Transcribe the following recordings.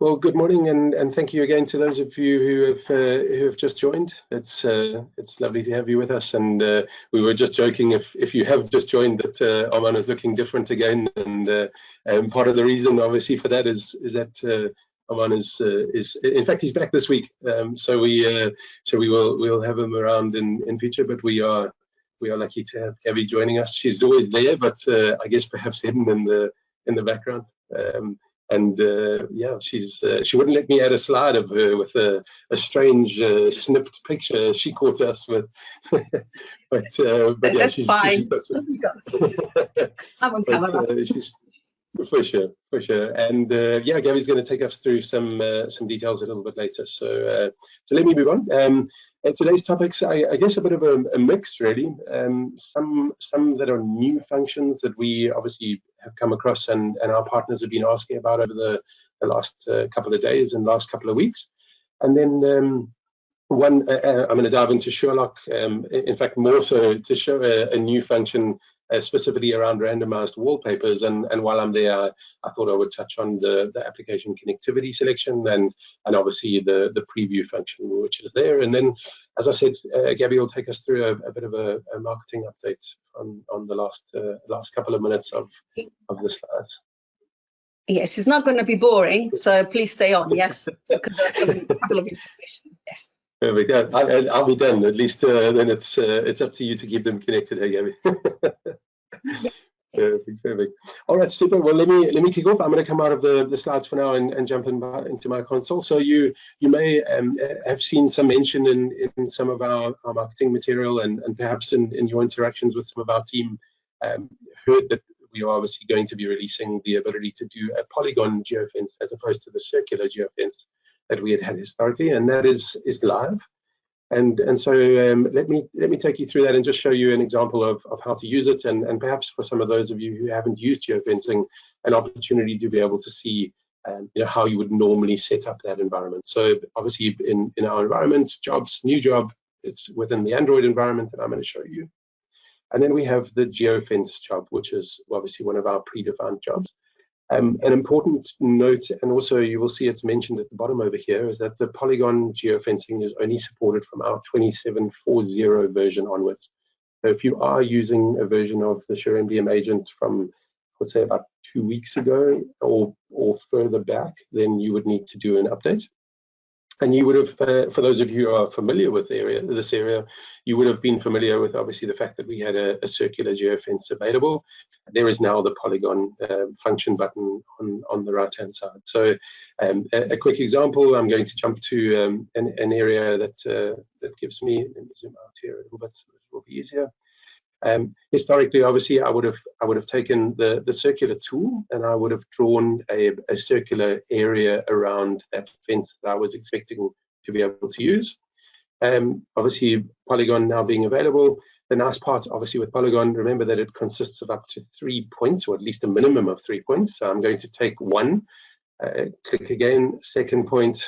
Well, good morning, and thank you again to those of you who have just joined. It's lovely to have you with us, and we were just joking if you have just joined that Oman is looking different again, and part of the reason, obviously, for that is that Oman is in fact, he's back this week, so we'll have him around in future, but we are lucky to have Gabby joining us. She's always there, but I guess perhaps hidden in the background. Yeah, she wouldn't let me add a slide of her with a strange snipped picture she caught us with. but yeah, that's fine. I'm on camera. She's for sure. And yeah, Gabby's going to take us through some details a little bit later. So let me move on. And today's topics, I guess, a bit of a mix, really. Some that are new functions that we obviously have come across and our partners have been asking about over the last couple of days and last couple of weeks. And then one, I'm going to dive into SureLock, in fact, more so to show a new function specifically around randomized wallpapers. And while I'm there, I thought I would touch on the application connectivity selection and obviously the preview function, which is there. And then, as I said, Gabby will take us through a bit of a marketing update on the last couple of minutes of the slides. Yes, it's not going to be boring, so please stay on. Yes, because there's a couple of information. Yes. Perfect. Yeah, I'll be done. At least then it's up to you to keep them connected, hey, Gabby. Perfect. All right, super. Well, let me kick off. I'm going to come out of the slides for now and jump into my console. So you may have seen some mention in some of our marketing material and perhaps in your interactions with some of our team, heard that we are obviously going to be releasing the ability to do a Polygon geofence as opposed to the circular geofence that we had historically, and that is live. And so let me take you through that and just show you an example of how to use it, and perhaps for some of those of you who haven't used geofencing, an opportunity to be able to see how you would normally set up that environment. So obviously in our environment, new job, it's within the Android environment that I'm going to show you. And then we have the geofence job, which is obviously one of our predefined jobs. An important note, and also you will see it's mentioned at the bottom over here, is that the Polygon geofencing is only supported from our 27.4.0 version onwards. So if you are using a version of the SureMDM agent from, let's say, about 2 weeks ago or further back, then you would need to do an update. And you would have, for those of you who are familiar with this area, you would have been familiar with obviously the fact that we had a circular geofence available. There is now the Polygon function button on the right-hand side. So a quick example, I'm going to jump to an area that gives me, let me zoom out here a little bit so it will be easier. Historically, obviously, I would have taken the circular tool and I would have drawn a circular area around that fence that I was expecting to be able to use. Obviously, Polygon now being available, the nice part, obviously, with Polygon, remember that it consists of up to 3 points, or at least a minimum of 3 points. So I'm going to take one, click again, second point,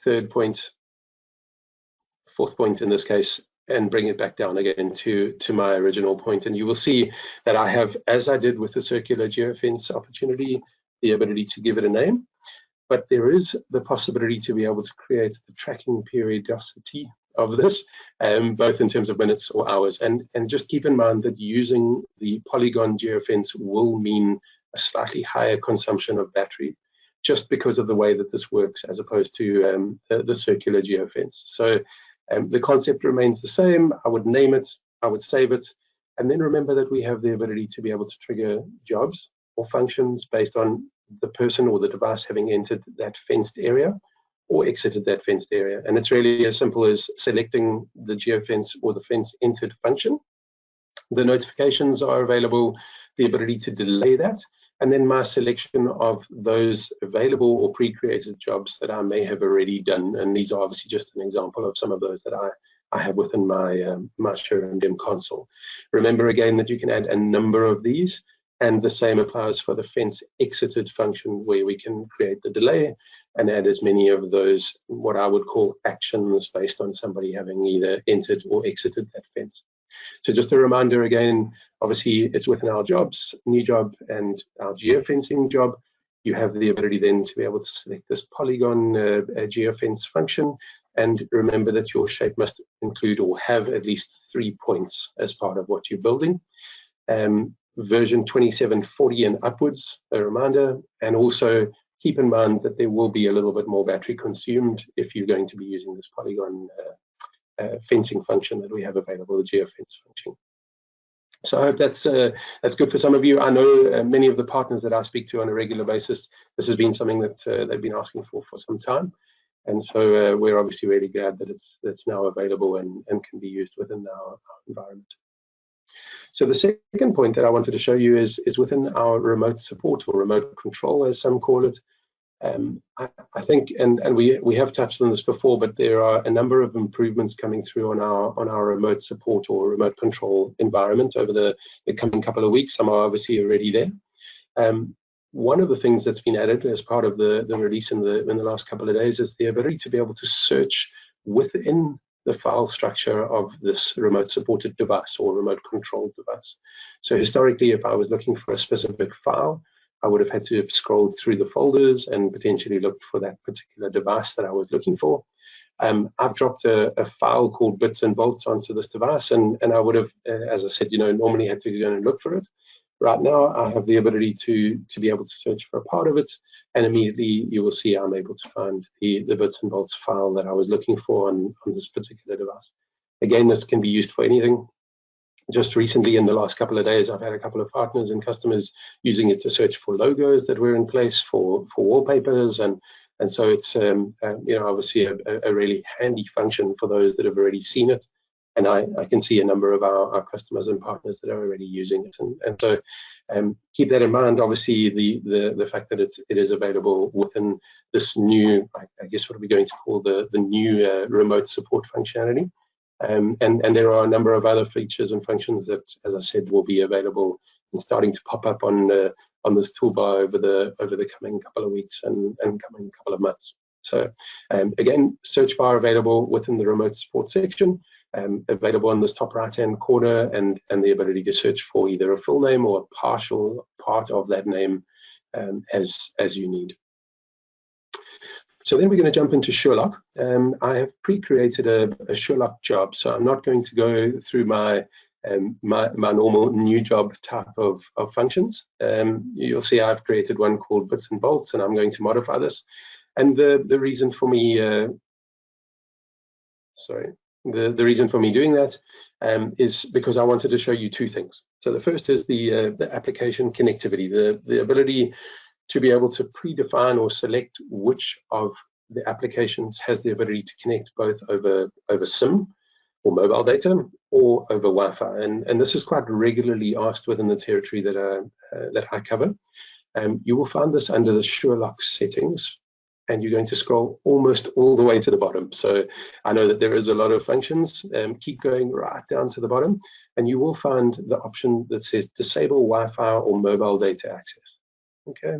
third point, fourth point in this case, and bring it back down again to my original point. And you will see that I have, as I did with the circular geofence opportunity, the ability to give it a name. But there is the possibility to be able to create the tracking periodicity of this, both in terms of minutes or hours. And just keep in mind that using the Polygon geofence will mean a slightly higher consumption of battery, just because of the way that this works as opposed to the circular geofence. So the concept remains the same. I would name it, I would save it, and then remember that we have the ability to be able to trigger jobs or functions based on the person or the device having entered that fenced area or exited that fenced area. And it's really as simple as selecting the geofence or the fence entered function. The notifications are available, the ability to delay that, and then my selection of those available or pre-created jobs that I may have already done. And these are obviously just an example of some of those that I have within my my SureMDM console. Remember again that you can add a number of these, and the same applies for the fence exited function, where we can create the delay and add as many of those, what I would call actions, based on somebody having either entered or exited that fence. So just a reminder again, obviously it's within our jobs, new job and our geofencing job. You have the ability then to be able to select this Polygon geofence function, and remember that your shape must include or have at least 3 points as part of what you're building. Version 2740 and upwards, a reminder, and also keep in mind that there will be a little bit more battery consumed if you're going to be using this Polygon fencing function that we have available, the geofence function. So I hope that's good for some of you. I know many of the partners that I speak to on a regular basis, this has been something that they've been asking for some time. And so we're obviously really glad that it's now available and can be used within our environment. So the second point that I wanted to show you is within our remote support or remote control, as some call it. I think, and we have touched on this before, but there are a number of improvements coming through on our remote support or remote control environment over the coming couple of weeks. Some are obviously already there. One of the things that's been added as part of the release in the last couple of days is the ability to be able to search within the file structure of this remote supported device or remote controlled device. So historically, if I was looking for a specific file, I would have had to have scrolled through the folders and potentially looked for that particular device that I was looking for. I've dropped a file called bits and bolts onto this device, and I would have, as I said, normally had to go and look for it. Right now, I have the ability to be able to search for a part of it, and immediately you will see I'm able to find the bits and bolts file that I was looking for on this particular device. Again, this can be used for anything. Just recently, in the last couple of days, I've had a couple of partners and customers using it to search for logos that were in place for wallpapers, and so it's obviously a really handy function for those that have already seen it. And I can see a number of our customers and partners that are already using it, and so keep that in mind. Obviously, the fact that it is available within this new, I guess, what are we going to call the new remote support functionality. And there are a number of other features and functions that, as I said, will be available and starting to pop up on this toolbar over the coming couple of weeks and coming couple of months. So again, search bar available within the remote support section, available on this top right-hand corner, and the ability to search for either a full name or a partial part of that name as you need. So then we're going to jump into SureLock. I have pre-created a SureLock job, so I'm not going to go through my normal new job type of functions. You'll see I've created one called bits and bolts, and I'm going to modify this. And the reason for me, the reason for me doing that is because I wanted to show you two things. So the first is the application connectivity, the ability to be able to predefine or select which of the applications has the ability to connect both over SIM or mobile data or over Wi-Fi. And this is quite regularly asked within the territory that I cover. You will find this under the SureLock settings, and you're going to scroll almost all the way to the bottom. So I know that there is a lot of functions. Keep going right down to the bottom, and you will find the option that says disable Wi-Fi or mobile data access. Okay.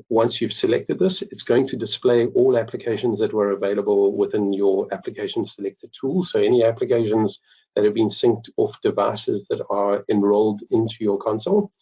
Once you've selected this, it's going to display all applications that were available within your application selected tool. So any applications that have been synced off devices that are enrolled into your console.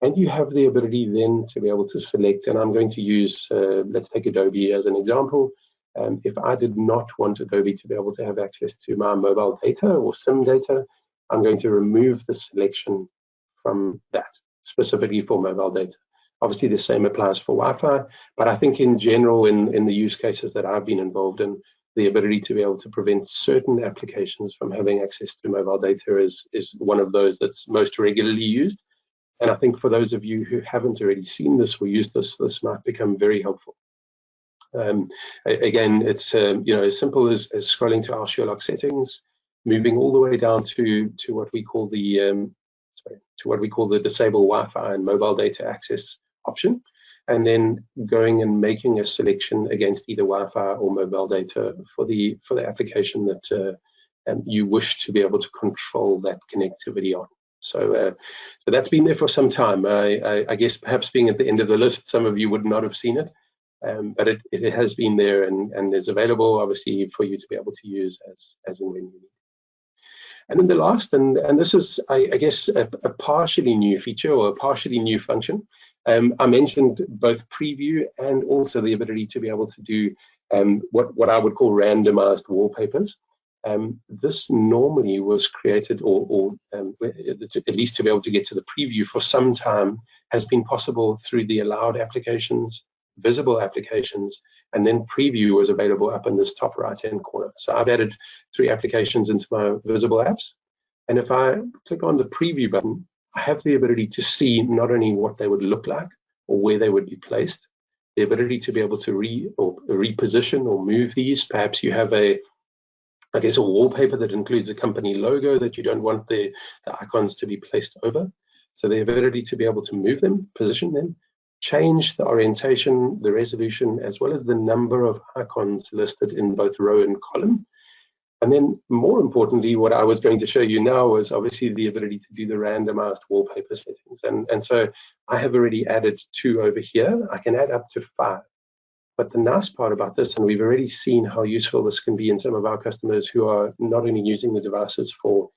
And you have the ability then to be able to select, and I'm going to use, let's take Adobe as an example. If I did not want Adobe to be able to have access to my mobile data or SIM data, I'm going to remove the selection from that, specifically for mobile data. Obviously, the same applies for Wi-Fi, but I think in general, in the use cases that I've been involved in, the ability to be able to prevent certain applications from having access to mobile data is one of those that's most regularly used. And I think for those of you who haven't already seen this or used this, this might become very helpful. Again, it's as simple as scrolling to our SureLock settings, moving all the way down to what we call the disable Wi-Fi and mobile data access option, and then going and making a selection against either Wi-Fi or mobile data for the application that you wish to be able to control that connectivity on. So that's been there for some time. I guess perhaps being at the end of the list, some of you would not have seen it, but it has been there and is available, obviously, for you to be able to use as and when you need. And then the last, and this is, I guess, a partially new feature or a partially new function. I mentioned both preview and also the ability to be able to do what I would call randomized wallpapers. This normally was created, or at least to be able to get to the preview for some time, has been possible through the allowed applications, visible applications, and then preview was available up in this top right-hand corner. So I've added 3 applications into my visible apps. And if I click on the preview button, I have the ability to see not only what they would look like or where they would be placed, the ability to be able to reposition or move these. Perhaps you have a wallpaper that includes a company logo that you don't want the icons to be placed over. So the ability to be able to move them, position them, change the orientation, the resolution, as well as the number of icons listed in both row and column. And then more importantly, what I was going to show you now was obviously the ability to do the randomized wallpaper settings. And so I have already added 2 over here. I can add up to 5. But the nice part about this, and we've already seen how useful this can be in some of our customers who are not only using the devices for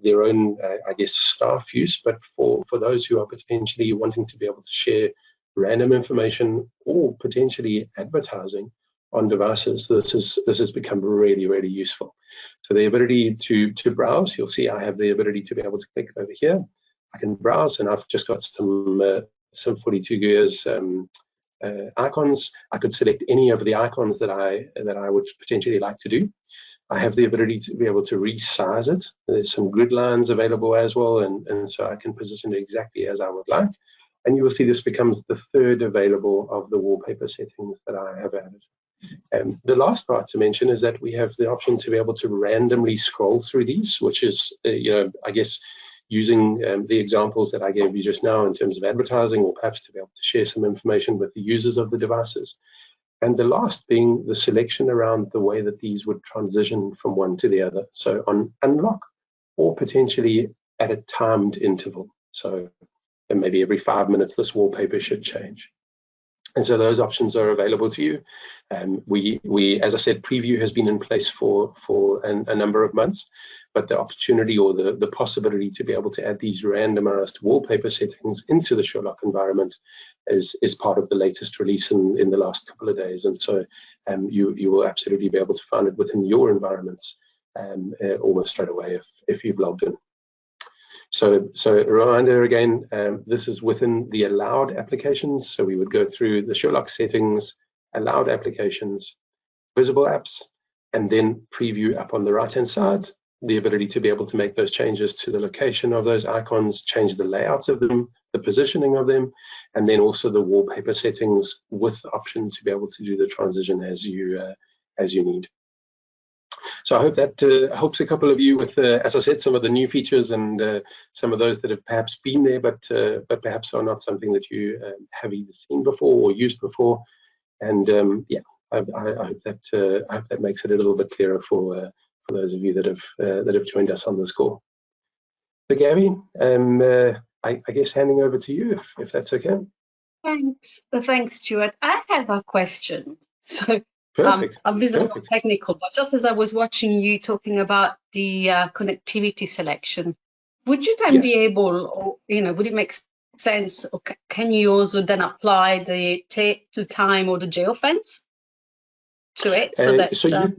their own, staff use, but for those who are potentially wanting to be able to share random information or potentially advertising on devices. This has become really, really useful. So the ability to browse, you'll see I have the ability to be able to click over here. I can browse, and I've just got some 42 gears icons. I could select any of the icons that I would potentially like to do. I have the ability to be able to resize it. There's some grid lines available as well, and so I can position it exactly as I would like. And you will see this becomes the 3rd available of the wallpaper settings that I have added. The last part to mention is that we have the option to be able to randomly scroll through these, which is, using the examples that I gave you just now in terms of advertising, or perhaps to be able to share some information with the users of the devices. And the last being the selection around the way that these would transition from one to the other. So on unlock, or potentially at a timed interval. So maybe every 5 minutes, this wallpaper should change. And so those options are available to you. We, as I said, preview has been in place for a number of months, but the opportunity or the possibility to be able to add these randomized wallpaper settings into the SureLock environment is part of the latest release in the last couple of days. And so you will absolutely be able to find it within your environments almost straight away if you've logged in. So a reminder again, this is within the allowed applications. So we would go through the SureLock settings, allowed applications, visible apps, and then preview up on the right-hand side, the ability to be able to make those changes to the location of those icons, change the layouts of them, the positioning of them, and then also the wallpaper settings with the option to be able to do the transition as you need. So I hope that helps a couple of you with, as I said, some of the new features and some of those that have perhaps been there, but perhaps are not something that you have either seen before or used before. And I hope that makes it a little bit clearer for those of you that have joined us on this call. So Gabby, I guess handing over to you if that's okay. Thanks, Stuart. I have a question. So. Perfect. Obviously not technical, but just as I was watching you talking about the connectivity selection, would you then be able, or would it make sense, or can you also then apply the time or the geofence to it, so that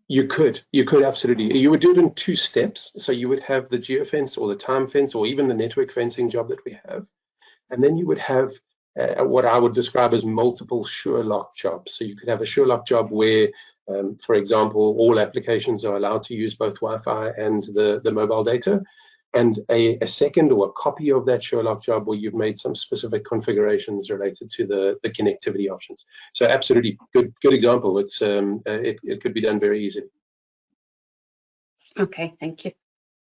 you could absolutely. You would do it in 2 steps. So you would have the geofence or the time fence or even the network fencing job that we have, and then you would have what I would describe as multiple SureLock jobs. So you could have a SureLock job where, for example, all applications are allowed to use both Wi-Fi and the mobile data, and a second or a copy of that SureLock job where you've made some specific configurations related to the connectivity options. So absolutely, good example. It could be done very easily. Okay, thank you.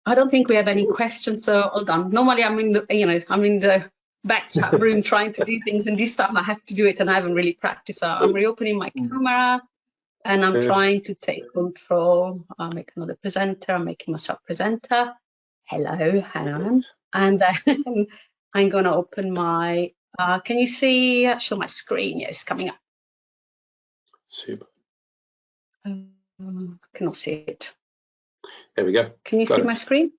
I don't think we have any questions, so all done. Normally, I'm in the back chat room trying to do things, and this time I have to do it and I haven't really practiced. So I'm reopening my camera and I'm trying to take control. I'll make another presenter. I'm making myself presenter. Hello, and then I'm going to open my can you see show my screen? Yes, coming up. Super. I cannot see it. There we go. Can you see my screen?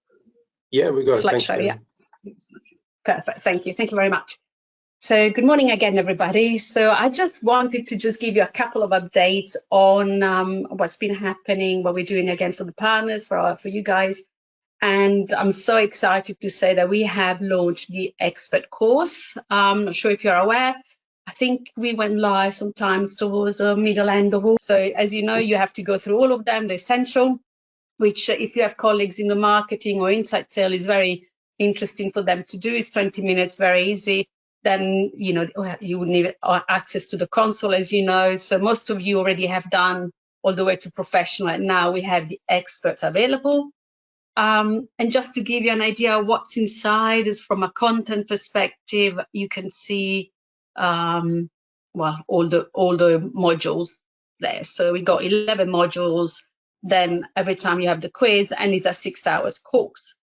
Yeah, we got it. Thanks, Slideshow, yeah. Perfect. Thank you. Thank you very much. So good morning again, everybody. So I just wanted to just give you a couple of updates on what's been happening, what we're doing again for the partners, for you guys. And I'm so excited to say that we have launched the expert course. I'm not sure if you're aware. I think we went live sometimes towards the middle end of August. So as you know, you have to go through all of them, the essential, which if you have colleagues in the marketing or inside sale is very interesting for them to do. It's 20 minutes, very easy. Then, you know, you would need access to the console, as you know. So most of you already have done all the way to professional. And now we have the expert available. And just to give you an idea of what's inside is from a content perspective, you can see, well, all the modules there. So we got 11 modules. Then every time you have the quiz, and it's a 6 hours course.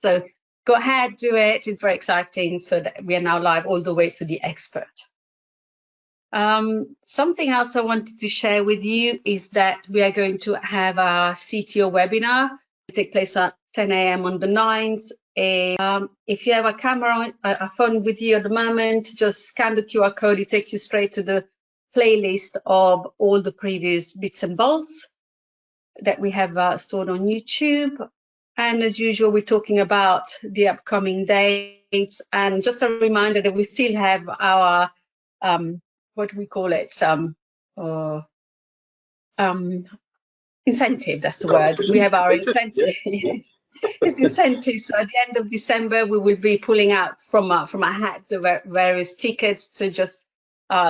So go ahead, do it. It's very exciting. So that we are now live all the way to the expert. Something else I wanted to share with you is that we are going to have our CTO webinar. It will take place at 10 a.m. on the 9th. If you have a camera, a phone with you at the moment, just scan the QR code. It takes you straight to the playlist of all the previous bits and bolts that we have stored on YouTube. And as usual, we're talking about the upcoming dates. And just a reminder that we still have our, what we call it, incentive, that's the word. We have our incentive, yes. It's incentive. So at the end of December, we will be pulling out from a hat the various tickets to just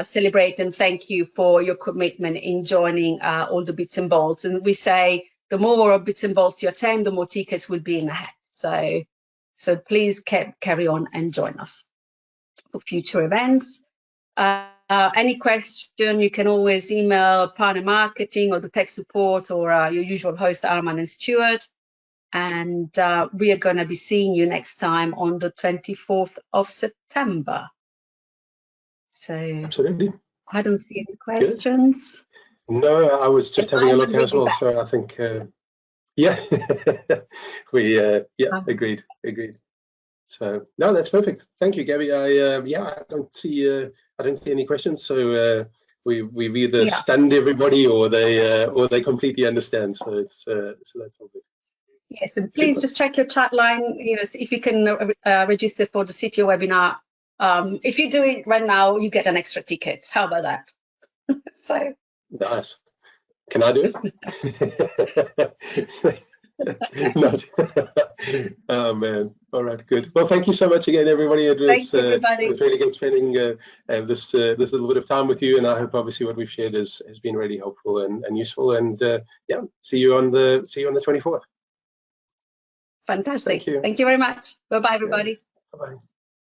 celebrate and thank you for your commitment in joining all the bits and bolts. And we say the more bits and bolts you attend, the more tickets will be in the hat. So please carry on and join us for future events. Any question, you can always email partner marketing or the tech support or your usual host, Arman and Stuart. And we are going to be seeing you next time on the 24th of September. So absolutely. I don't see any questions. Good. No, I was just having a look as well. So I think, yeah, we, agreed. So no, that's perfect. Thank you, Gabby. I don't see any questions. So we've either stunned everybody or they completely understand. So it's so that's all good. Yes, so please just check your chat line. You know, if you can register for the CTO webinar. If you do it right now, you get an extra ticket. How about that? So nice. Can I do it? Not. Oh man. All right, good. Well, thank you so much again, everybody. It was really good spending this little bit of time with you, and I hope obviously what we've shared has been really helpful and useful. And yeah, see you on the 24th. Fantastic. Thank you very much. Bye bye, everybody. Bye bye.